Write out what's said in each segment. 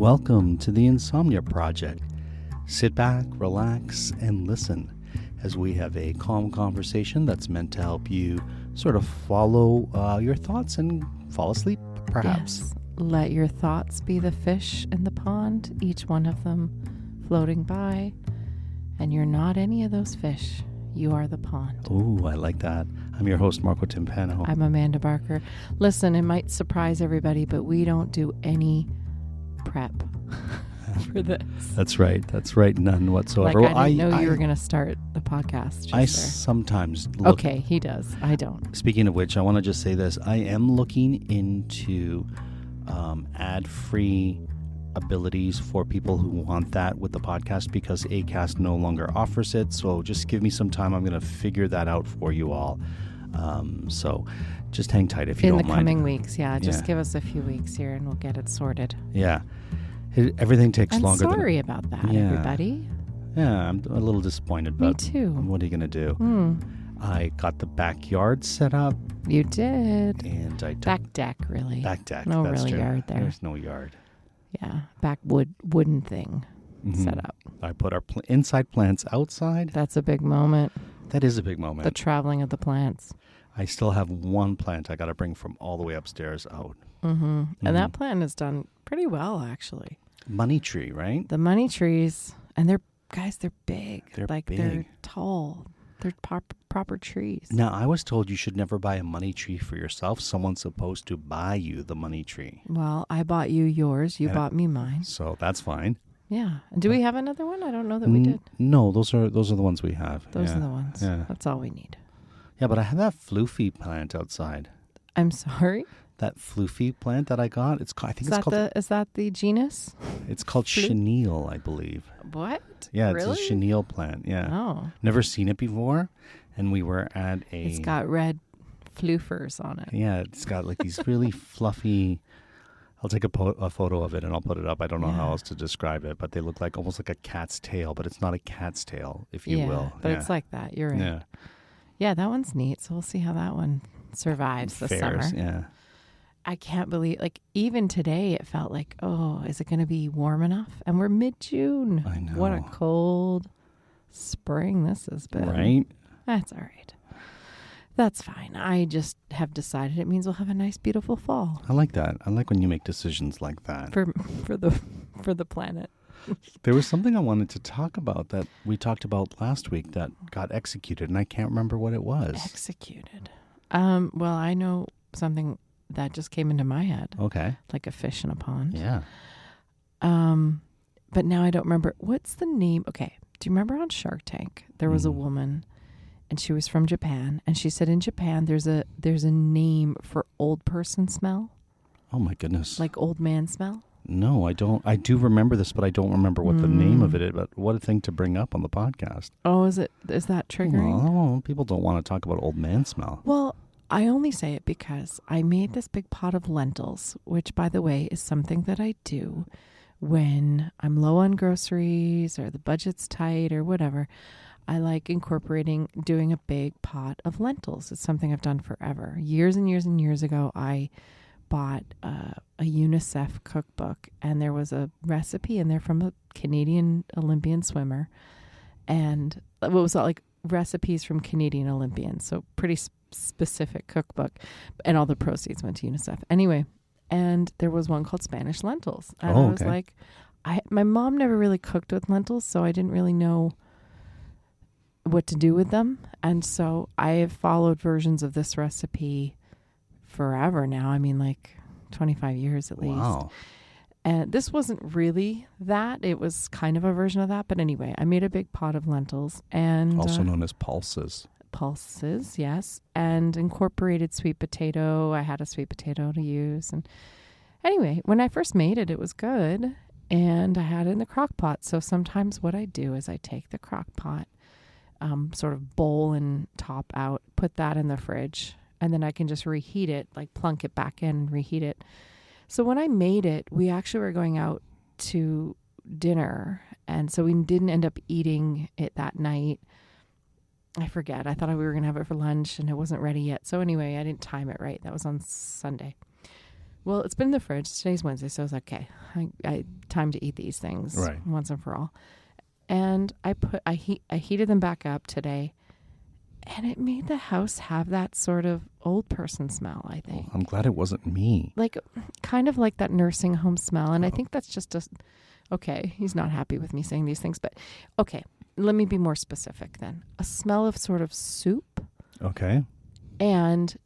Welcome to the Insomnia Project. Sit back, relax, and listen as we have a calm conversation that's meant to help you sort of follow your thoughts and fall asleep, perhaps. Yes. Let your thoughts be the fish in the pond, each one of them floating by. And you're not any of those fish. You are the pond. Ooh, I like that. I'm your host, Marco Timpano. I'm Amanda Barker. Listen, it might surprise everybody, but we don't do any prep for this. That's right. None whatsoever. Like, I didn't know you were going to start the podcast. Sometimes look. Okay, he does. I don't. Speaking of which, I want to just say this. I am looking into ad-free abilities for people who want that with the podcast because Acast no longer offers it. So just give me some time. I'm going to figure that out for you all. So just hang tight if you don't mind. In the coming weeks, just give us a few weeks here and we'll get it sorted. Yeah. Everything takes longer. I'm sorry about that, everybody. Yeah, I'm a little disappointed. But me too. What are you going to do? I got the backyard set up. You did. And I back deck, really. Back deck. No that's really true. yard there. There's no yard. Yeah, back wooden thing set up. I put our inside plants outside. That's a big moment. That is a big moment. The traveling of the plants. I still have one plant I got to bring from all the way upstairs out. And that plant is done pretty well, actually. Money tree, right? The money trees, and they're big. They're big. They're tall. They're proper trees. Now, I was told you should never buy a money tree for yourself. Someone's supposed to buy you the money tree. Well, I bought you yours. You bought me mine. So that's fine. Yeah. And do we have another one? I don't know that we did. No, those are the ones we have. Those are the ones. Yeah. That's all we need. Yeah, but I have that floofy plant outside. I'm sorry? That floofy plant that I got. Is that the genus? It's called chenille, I believe. What? Yeah, really? It's a chenille plant. Yeah. Oh. Never seen it before. And we were at a... It's got red floofers on it. Yeah, it's got like these really fluffy... I'll take a photo of it and I'll put it up. I don't know how else to describe it, but they look like almost like a cat's tail, but it's not a cat's tail, if you will. But it's like that. You're right. Yeah, that one's neat. So we'll see how that one survives this summer. Yeah. I can't believe, even today it felt like, is it going to be warm enough? And we're mid-June. I know. What a cold spring this has been. Right? That's all right. That's fine. I just have decided it means we'll have a nice, beautiful fall. I like that. I like when you make decisions like that. For the planet. There was something I wanted to talk about that we talked about last week that got executed, and I can't remember what it was. Executed. Well, I know something that just came into my head. Okay. Like a fish in a pond. Yeah. But now I don't remember. What's the name? Okay. Do you remember on Shark Tank, there was a woman, and she was from Japan, and she said in Japan there's a name for old person smell. Oh, my goodness. Like old man smell? No, I don't. I do remember this, but I don't remember what the name of it is. But what a thing to bring up on the podcast. Oh, is that triggering? Well, people don't want to talk about old man smell. Well, I only say it because I made this big pot of lentils, which, by the way, is something that I do when I'm low on groceries or the budget's tight or whatever. I like doing a big pot of lentils. It's something I've done forever. Years and years and years ago, I bought a UNICEF cookbook, and there was a recipe in there from a Canadian Olympian swimmer, and it was like recipes from Canadian Olympians, so pretty specific cookbook, and all the proceeds went to UNICEF. Anyway, and there was one called Spanish lentils, and I was like, my mom never really cooked with lentils, so I didn't really know what to do with them, and so I have followed versions of this recipe forever now. I mean, like 25 years at least. Wow. And this wasn't really that. It was kind of a version of that. But anyway, I made a big pot of lentils and also known as pulses. Pulses, yes. And incorporated sweet potato. I had a sweet potato to use. And anyway, when I first made it, it was good. And I had it in the crock pot. So sometimes what I do is I take the crock pot, sort of bowl and top out, put that in the fridge. And then I can just reheat it, like plunk it back in and reheat it. So when I made it, we actually were going out to dinner. And so we didn't end up eating it that night. I forget. I thought we were going to have it for lunch and it wasn't ready yet. So anyway, I didn't time it right. That was on Sunday. Well, it's been in the fridge. Today's Wednesday, so I was like, okay, I time to eat these things once and for all. And I heated them back up today, and it made the house have that sort of old person smell, I think. Well, I'm glad it wasn't me. Like, kind of like that nursing home smell. And I think that's just okay, he's not happy with me saying these things, but okay, let me be more specific then. A smell of sort of soup. Okay. And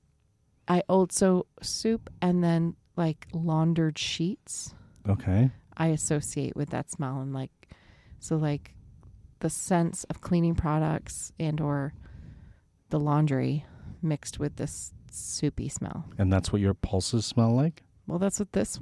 I also soup and then like laundered sheets. Okay. I associate with that smell, and like the sense of cleaning products and or the laundry mixed with this soupy smell. And that's what your pulses smell like? Well, that's what this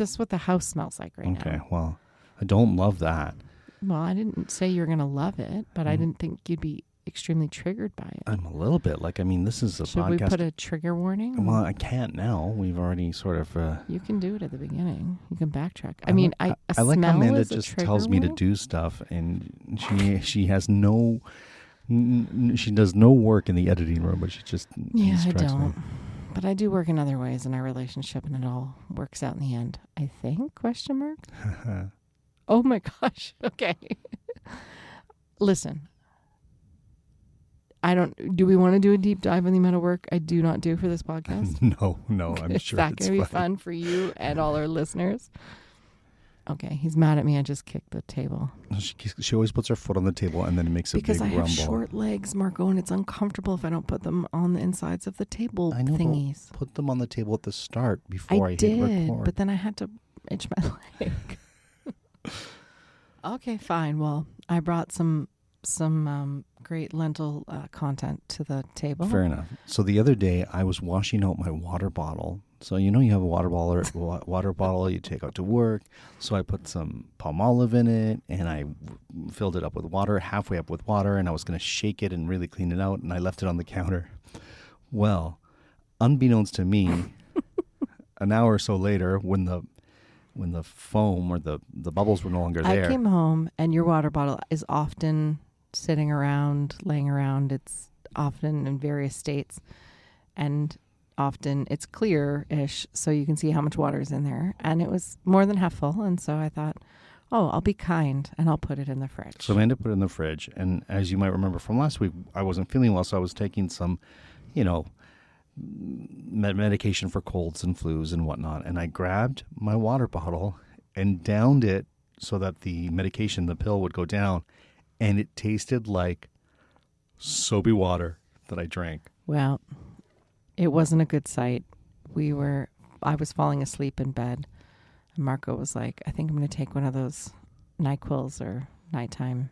is what the house smells like right now. Okay, well, I don't love that. Well, I didn't say you were going to love it, but I didn't think you'd be extremely triggered by it. I'm a little bit. Like, I mean, this is a Should podcast. we put a trigger warning? Well, I can't now. We've already sort of... You can do it at the beginning. You can backtrack. I mean, I like how Amanda just tells tells me to do stuff, and she has no... She does no work in the editing room, but she just instructs me. But I do work in other ways in our relationship, and it all works out in the end. I think? ? Oh my gosh. Okay. Listen. Do we want to do a deep dive on the amount of work I do not do for this podcast? No, I'm sure it's going to be fun for you and all our listeners. Okay, he's mad at me. I just kicked the table. She always puts her foot on the table and then it makes a big rumble. Because I have short legs, Marco, and it's uncomfortable if I don't put them on the insides of the table thingies. Put them on the table at the start before I hit record. But then I had to itch my leg. Okay, fine. Well, I brought some great lentil content to the table. Fair enough. So the other day I was washing out my water bottle. So you have a water bottle you take out to work. So I put some palm olive in it and I filled it up with water, halfway up with water, and I was going to shake it and really clean it out, and I left it on the counter. Well, unbeknownst to me, an hour or so later, when the foam or the bubbles were no longer there, I came home and your water bottle is often sitting around, laying around. It's often in various states, and often it's clear-ish, so you can see how much water is in there. And it was more than half full, and so I thought, I'll be kind, and I'll put it in the fridge. So Amanda put it in the fridge, and as you might remember from last week, I wasn't feeling well, so I was taking some, medication for colds and flus and whatnot, and I grabbed my water bottle and downed it so that the medication, the pill, would go down, and it tasted like soapy water that I drank. Well, it wasn't a good sight. I was falling asleep in bed, and Marco was like, I think I'm going to take one of those NyQuils or nighttime.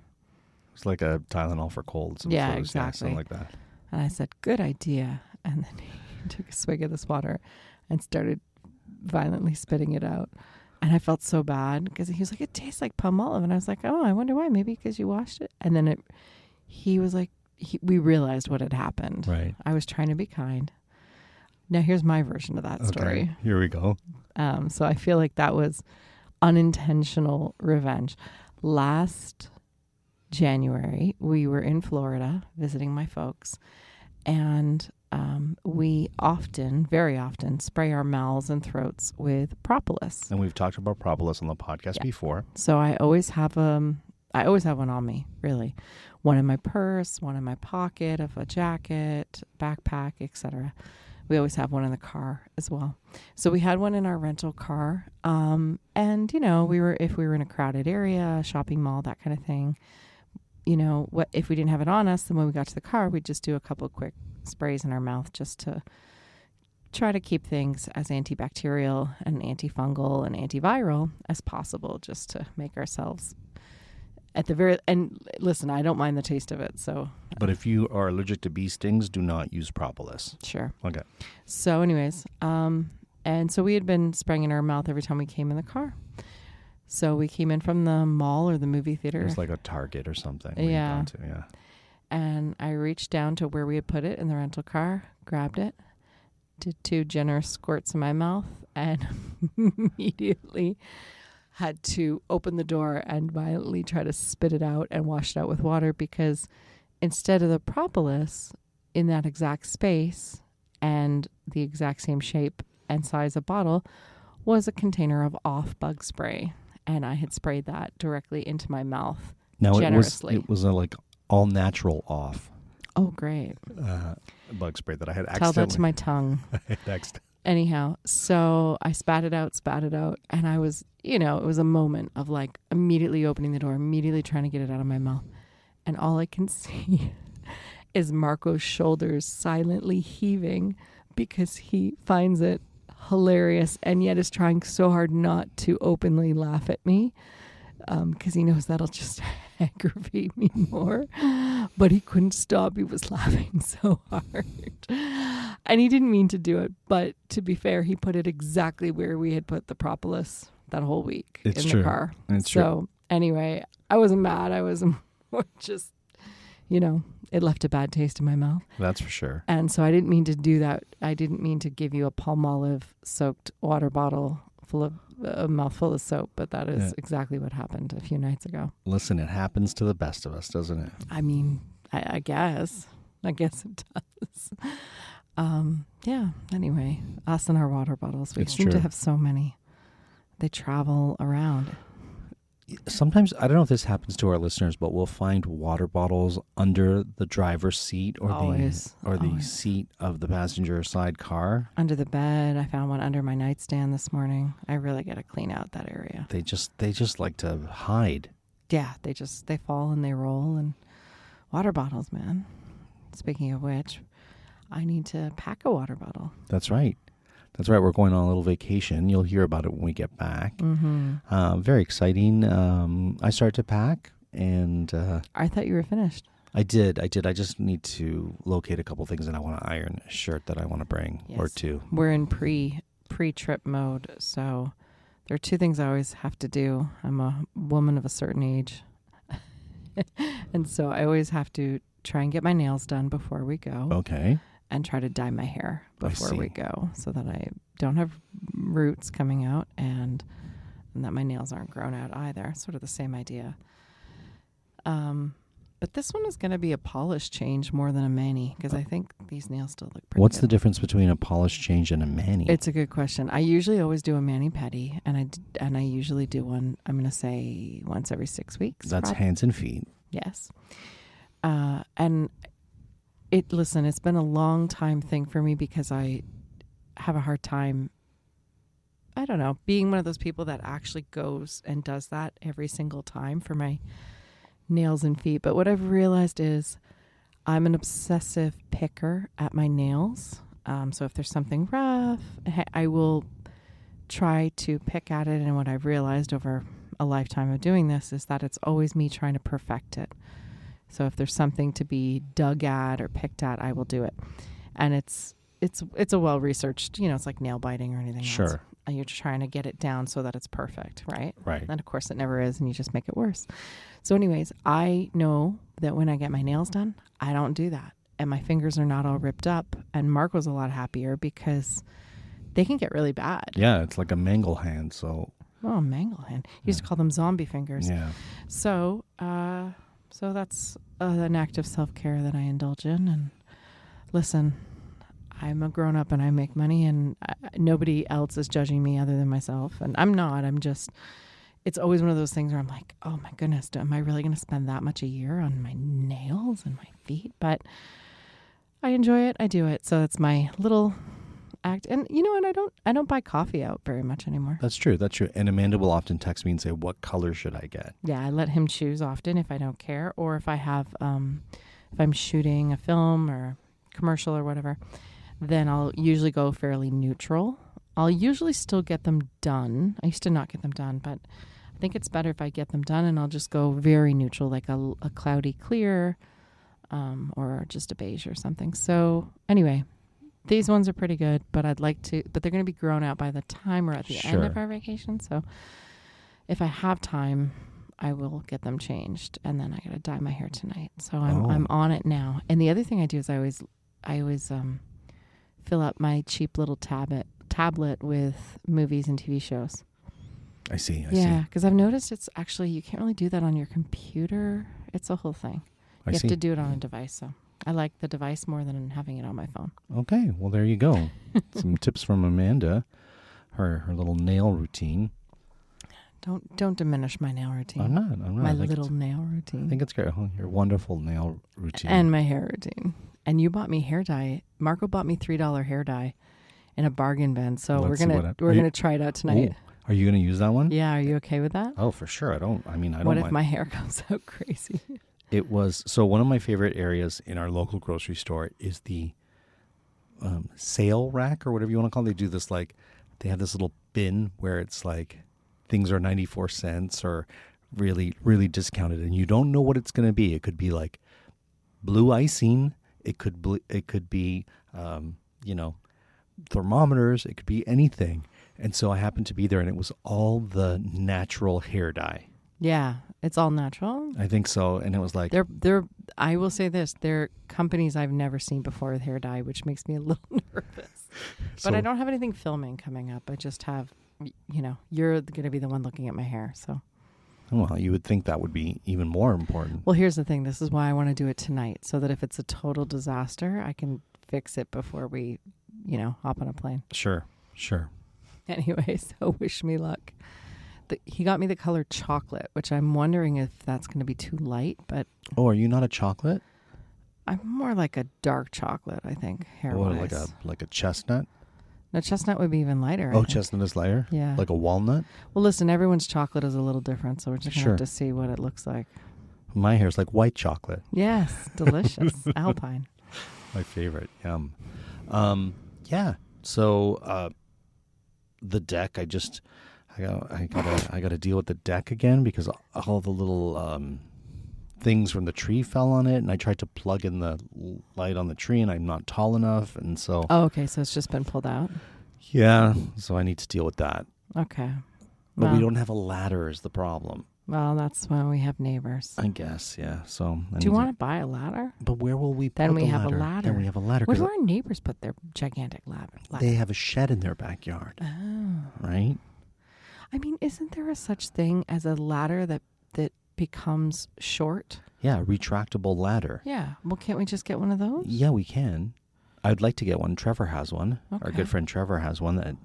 It's like a Tylenol for colds and flus, exactly. Something like that. And I said, good idea. And then he took a swig of this water and started violently spitting it out. And I felt so bad because he was like, it tastes like palm olive. And I was like, I wonder why. Maybe because you washed it. And then he was like, we realized what had happened. Right. I was trying to be kind. Now, here's my version of that story. Okay, here we go. So I feel like that was unintentional revenge. Last January, we were in Florida visiting my folks, and we very often spray our mouths and throats with propolis. And we've talked about propolis on the podcast before. So I always have one on me, really. One in my purse, one in my pocket of a jacket, backpack, etc. We always have one in the car as well. So we had one in our rental car. And, if we were in a crowded area, shopping mall, that kind of thing, if we didn't have it on us, then when we got to the car, we'd just do a couple of quick sprays in our mouth just to try to keep things as antibacterial and antifungal and antiviral as possible, just to make ourselves and listen, I don't mind the taste of it. So, but if you are allergic to bee stings, do not use propolis. Sure. Okay. So anyways, and so we had been spraying in our mouth every time we came in the car. So we came in from the mall or the movie theater. It was like a Target or something. Yeah. Yeah. And I reached down to where we had put it in the rental car, grabbed it, did 2 generous squirts in my mouth, and immediately had to open the door and violently try to spit it out and wash it out with water, because instead of the propolis in that exact space and the exact same shape and size of bottle was a container of off bug spray. And I had sprayed that directly into my mouth generously. It was a like all natural off. Oh, great. Bug spray that I had accidentally. Tell that to my tongue. Anyhow, so I spat it out, and I was, it was a moment of like immediately opening the door, immediately trying to get it out of my mouth. And all I can see is Marco's shoulders silently heaving because he finds it hilarious and yet is trying so hard not to openly laugh at me because he knows that'll just aggravate me more. But he couldn't stop. He was laughing so hard. And he didn't mean to do it. But to be fair, he put it exactly where we had put the propolis that whole week in the car. It's true. Anyway, I wasn't mad. I was more just, it left a bad taste in my mouth. That's for sure. And so I didn't mean to do that. I didn't mean to give you a Palmolive soaked water bottle full of a mouthful of soap, but that is exactly what happened a few nights ago. Listen, it happens to the best of us, doesn't it? I mean, I guess it does. Anyway, us and our water bottles. We seem to have so many. They travel around. Sometimes, I don't know if this happens to our listeners, but we'll find water bottles under the driver's seat or the seat of the passenger side car. Under the bed. I found one under my nightstand this morning. I really got to clean out that area. They just like to hide. Yeah, they fall and they roll. And water bottles, man. Speaking of which, I need to pack a water bottle. That's right. We're going on a little vacation. You'll hear about it when we get back. Mm-hmm. Very exciting. I started to pack, and I thought you were finished. I did. I just need to locate a couple things, and I want to iron a shirt that I want to bring or two. We're in pre-trip mode, so there are two things I always have to do. I'm a woman of a certain age, and so I always have to try and get my nails done before we go. Okay. And try to dye my hair before we go so that I don't have roots coming out and that my nails aren't grown out either. Sort of the same idea. But this one is going to be a polish change more than a mani because I think these nails still look pretty What's good. the difference between a polish change and a mani? It's a good question. I usually always do a mani-pedi, and I usually do one, I'm going to say, once every 6 weeks. That's hands and feet. Yes. And it's been a long time thing for me because I have a hard time, I don't know, being one of those people that actually goes and does that every single time for my nails and feet. But what I've realized is I'm an obsessive picker at my nails. So if there's something rough, I will try to pick at it. And what I've realized over a lifetime of doing this is that it's always me trying to perfect it. So if there's something to be dug at or picked at, I will do it. And it's a well-researched, it's like nail biting or anything else. Sure. You're trying to get it down so that it's perfect, right? Right. And of course it never is, and you just make it worse. So anyways, I know that when I get my nails done, I don't do that. And my fingers are not all ripped up. And Mark was a lot happier because they can get really bad. Yeah, it's like a mangle hand, so... Oh, mangle hand. He used to call them zombie fingers. Yeah. So that's an act of self-care that I indulge in. And listen, I'm a grown-up and I make money and nobody else is judging me other than myself. And I'm not. It's always one of those things where I'm like, oh my goodness, am I really going to spend that much a year on my nails and my feet? But I enjoy it. I do it. So it's my little act. And you know what? I don't buy coffee out very much anymore. That's true. And Amanda will often text me and say, what color should I get? Yeah, I let him choose often if I don't care, or if I have, if I'm shooting a film or commercial or whatever, then I'll usually go fairly neutral. I'll usually still get them done. I used to not get them done, but I think it's better if I get them done and I'll just go very neutral, like a cloudy clear, or just a beige or something. So anyway, these ones are pretty good, but they're going to be grown out by the time we're at the end of our vacation. So if I have time, I will get them changed, and then I got to dye my hair tonight. So I'm on it now. And the other thing I do is I always fill up my cheap little tablet with movies and TV shows. I see. Yeah, because I've noticed it's actually, you can't really do that on your computer. It's a whole thing. You have to do it on a device. So I like the device more than having it on my phone. Okay, well, there you go. Some tips from Amanda, her little nail routine. Don't diminish my nail routine. I'm not. My little nail routine. I think it's great. Oh, your wonderful nail routine. And my hair routine. And you bought me hair dye. Marco bought me $3 hair dye in a bargain bin. So we're gonna try it out tonight. Ooh, are you gonna use that one? Yeah. Are you okay with that? Oh, for sure. I don't What mind. if my hair comes out crazy? It was so one of my favorite areas in our local grocery store is the sale rack or whatever you want to call it. They do this they have this little bin where it's like things are 94 cents or really, really discounted, and you don't know what it's going to be. It could be like blue icing. It could be thermometers. It could be anything. And so I happened to be there, and it was all the natural hair dye. Yeah, it's all natural. I think so. And it was like they're. I will say this: they're companies I've never seen before with hair dye, which makes me a little nervous. But I don't have anything filming coming up. I just have, you're going to be the one looking at my hair. So, well, you would think that would be even more important. Well, here's the thing: this is why I want to do it tonight, so that if it's a total disaster, I can fix it before we, hop on a plane. Sure. Anyway, so wish me luck. He got me the color chocolate, which I'm wondering if that's going to be too light. But are you not a chocolate? I'm more like a dark chocolate, I think, hair-wise. Or like a chestnut? No, chestnut would be even lighter. Oh, chestnut is lighter? Yeah. Like a walnut? Well, listen, everyone's chocolate is a little different, so we're just going to have to see what it looks like. My hair's like white chocolate. Yes, delicious. Alpine. My favorite. Yum. Yeah. So the deck, I gotta deal with the deck again because all the little things from the tree fell on it, and I tried to plug in the light on the tree, and I'm not tall enough, and so. Oh, okay. So it's just been pulled out. Yeah. So I need to deal with that. Okay. But we don't have a ladder is the problem. Well, that's why we have neighbors. I guess, yeah. So do you want to buy a ladder? But where will we put the ladder? Then we have a ladder. Then we have a ladder. Where do our neighbors put their gigantic ladder? They have a shed in their backyard. Oh. Right? I mean, isn't there a such thing as a ladder that becomes short? Yeah, a retractable ladder. Yeah. Well, can't we just get one of those? Yeah, we can. I'd like to get one. Trevor has one. Okay. Our good friend Trevor has one that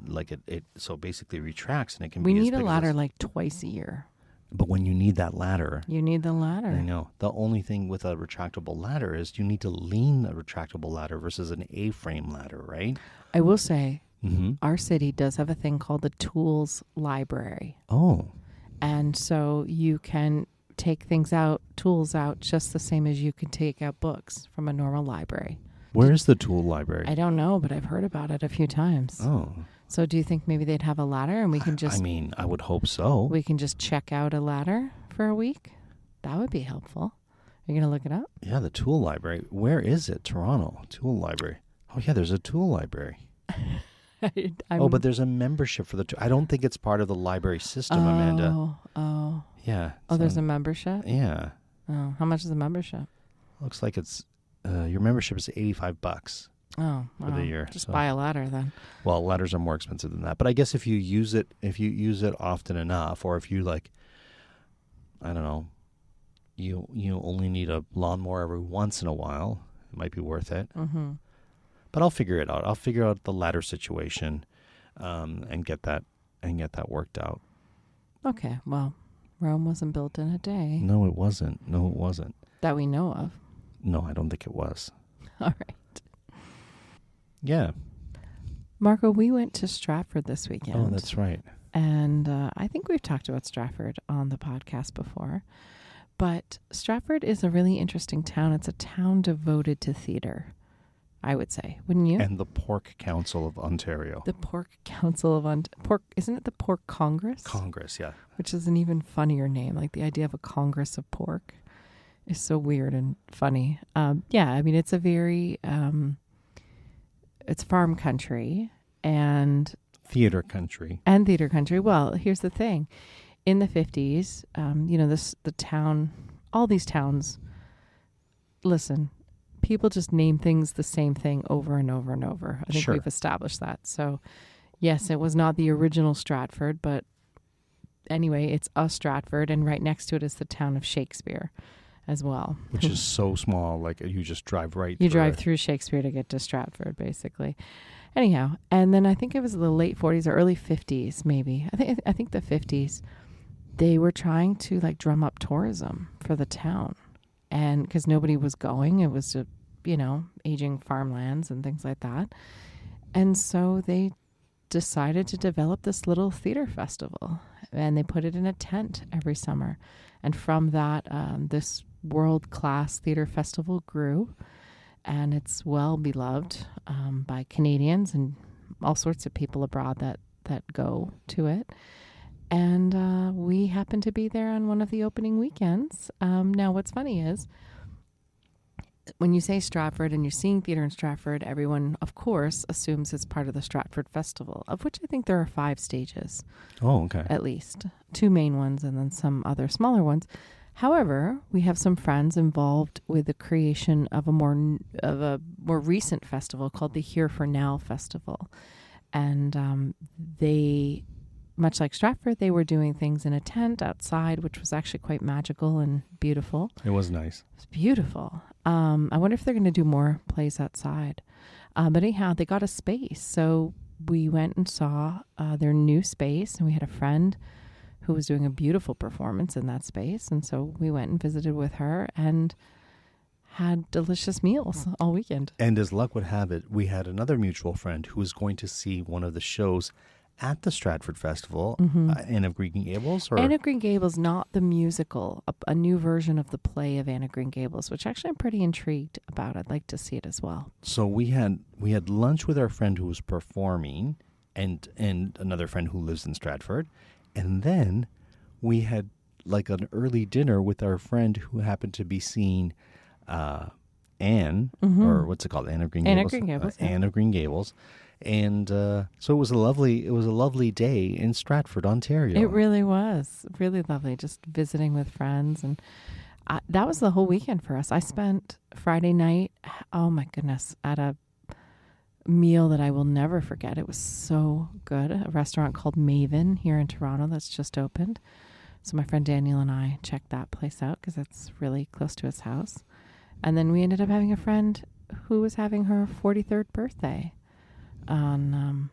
it so basically retracts and it can be. We as need big a ladder as like twice a year. But when you need that ladder, you need the ladder. I know. The only thing with a retractable ladder is you need to lean the retractable ladder versus an A-frame ladder, right? I will say, our city does have a thing called the tools library. Oh. And so you can take tools out, just the same as you can take out books from a normal library. Where is the tool library? I don't know, but I've heard about it a few times. Oh. So do you think maybe they'd have a ladder and we can just... I mean, I would hope so. We can just check out a ladder for a week? That would be helpful. Are you going to look it up? Yeah, the tool library. Where is it? Toronto. Tool library. Oh, yeah, there's a tool library. But there's a membership for the tool. I don't think it's part of the library system, Amanda. Oh. Yeah. Oh, there's a membership? Yeah. Oh, how much is the membership? Looks like it's... your membership is $85 for the year. Just buy a ladder then. Well, ladders are more expensive than that. But I guess if you use it often enough, or if you I don't know, you only need a lawnmower every once in a while, it might be worth it. Mm-hmm. But I'll figure it out. I'll figure out the ladder situation, and get that worked out. Okay. Well, Rome wasn't built in a day. No, it wasn't. That we know of. No, I don't think it was. All right. Yeah. Marco, we went to Stratford this weekend. Oh, that's right. And I think we've talked about Stratford on the podcast before. But Stratford is a really interesting town. It's a town devoted to theater, I would say. Wouldn't you? And the Pork Council of Ontario. The Pork Council of Pork, isn't it the Pork Congress? Congress, yeah. Which is an even funnier name. Like the idea of a Congress of Pork is so weird and funny. Yeah, I mean, it's a very... it's farm country and... Theater country. And theater country. Well, here's the thing. In the 50s, the town, all these towns, listen, people just name things the same thing over and over and over. I think we've established that. So, yes, it was not the original Stratford, but anyway, it's a Stratford, and right next to it is the town of Shakespeare. as well. Which is so small, like you just drive right You through drive it. through Shakespeare to get to Stratford, basically. Anyhow, and then I think it was the late 40s or early 50s, maybe. I think the 50s. They were trying to like drum up tourism for the town, and because nobody was going, it was aging farmlands and things like that, and so they decided to develop this little theater festival, and they put it in a tent every summer, and from that, this world-class theater festival grew, and it's well beloved by Canadians and all sorts of people abroad that go to it. And we happened to be there on one of the opening weekends. Now, what's funny is when you say Stratford and you're seeing theater in Stratford, everyone, of course, assumes it's part of the Stratford Festival, of which I think there are 5 stages. Oh, okay. At least 2 main ones and then some other smaller ones. However, we have some friends involved with the creation of a more recent festival called the Here for Now Festival. And they, much like Stratford, they were doing things in a tent outside, which was actually quite magical and beautiful. It was nice. It was beautiful. I wonder if they're going to do more plays outside. But anyhow, they got a space. So we went and saw their new space, and we had a friend who was doing a beautiful performance in that space. And so we went and visited with her and had delicious meals all weekend. And as luck would have it, we had another mutual friend who was going to see one of the shows at the Stratford Festival, Anne of Green Gables? Or? Anne of Green Gables, not the musical, a new version of the play of Anne of Green Gables, which actually I'm pretty intrigued about. I'd like to see it as well. So we had lunch with our friend who was performing and another friend who lives in Stratford. And then we had like an early dinner with our friend who happened to be seeing Anne, or what's it called? Anne of Green Gables. Anne of Green Gables. Anne of Green Gables. And so it was a lovely day in Stratford, Ontario. It really was really lovely, just visiting with friends, and that was the whole weekend for us. I spent Friday night, oh my goodness, at a meal that I will never forget. It was so good. A restaurant called Maven here in Toronto that's just opened. So my friend Daniel and I checked that place out because it's really close to his house. And then we ended up having a friend who was having her 43rd birthday on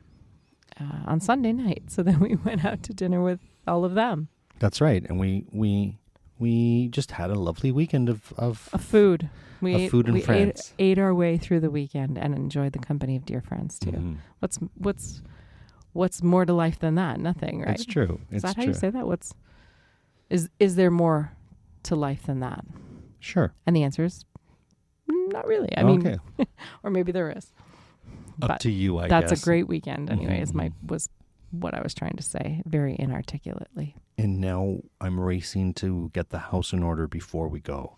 Sunday night. So then we went out to dinner with all of them. That's right. And we just had a lovely weekend of food. Food and friends. Ate our way through the weekend and enjoyed the company of dear friends too. Mm-hmm. What's more to life than that? Nothing, right? It's true. Is that how you say that? Is there more to life than that? Sure. And the answer is not really. I mean, or maybe there is. Up to you, I guess. That's a great weekend anyway, was what I was trying to say, very inarticulately. And now I'm racing to get the house in order before we go.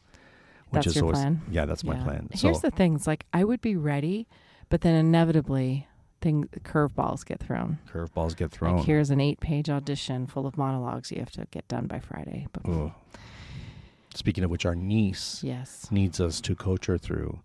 Which That's is your plan? Yeah, that's my plan. Here's the thing. It's like I would be ready, but then inevitably curveballs get thrown. Like here's an 8-page audition full of monologues you have to get done by Friday. Speaking of which, our niece needs us to coach her through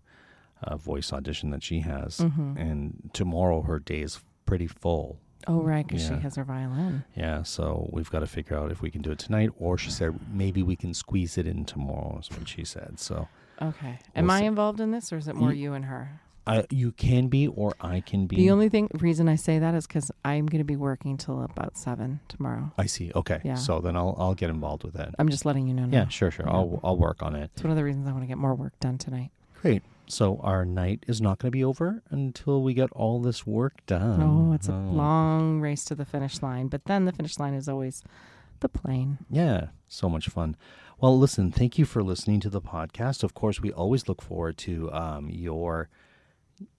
a voice audition that she has. Mm-hmm. And tomorrow her day is pretty full. Oh, right, because she has her violin. Yeah, so we've got to figure out if we can do it tonight, or she said maybe we can squeeze it in tomorrow, is what she said. So, okay. Am I involved in this, or is it more you and her? You can be, or I can be. The only reason I say that is because I'm going to be working till about 7 tomorrow. I see. Okay. Yeah. So then I'll get involved with that. I'm just letting you know now. Yeah, sure. Yeah. I'll work on it. It's one of the reasons I want to get more work done tonight. Great. So our night is not going to be over until we get all this work done. Oh, it's a long race to the finish line. But then the finish line is always the plane. Yeah, so much fun. Well, listen, thank you for listening to the podcast. Of course, we always look forward to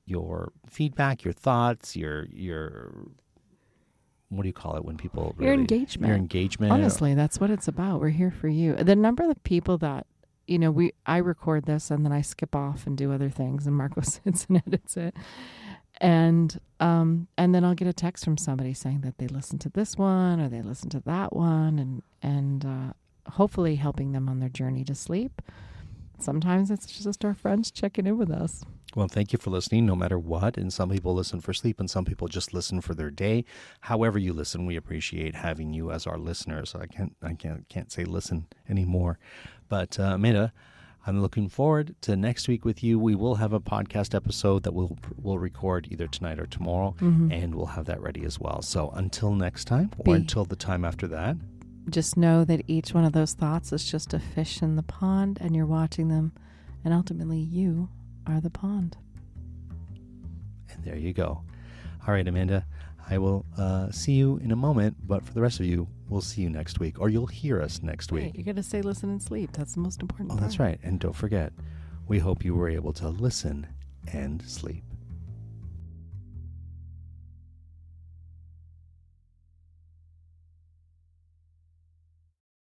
your feedback, your thoughts, your what do you call it when people your engagement. Your engagement. Honestly, that's what it's about. We're here for you. The number of people that I record this and then I skip off and do other things, and Marco sits and edits it. And then I'll get a text from somebody saying that they listened to this one or they listened to that one, and hopefully helping them on their journey to sleep. Sometimes it's just our friends checking in with us. Well, thank you for listening, no matter what. And some people listen for sleep, and some people just listen for their day. However you listen, we appreciate having you as our listeners. I can't say listen anymore. But Amanda, I'm looking forward to next week with you. We will have a podcast episode that we'll record either tonight or tomorrow, and we'll have that ready as well. So until next time, or until the time after that, just know that each one of those thoughts is just a fish in the pond, and you're watching them, and ultimately you are the pond. And there you go. All right, Amanda, I will see you in a moment, but for the rest of you, we'll see you next week, or you'll hear us next week. Right, you got to say listen and sleep. That's the most important part. That's right. And don't forget, we hope you were able to listen and sleep.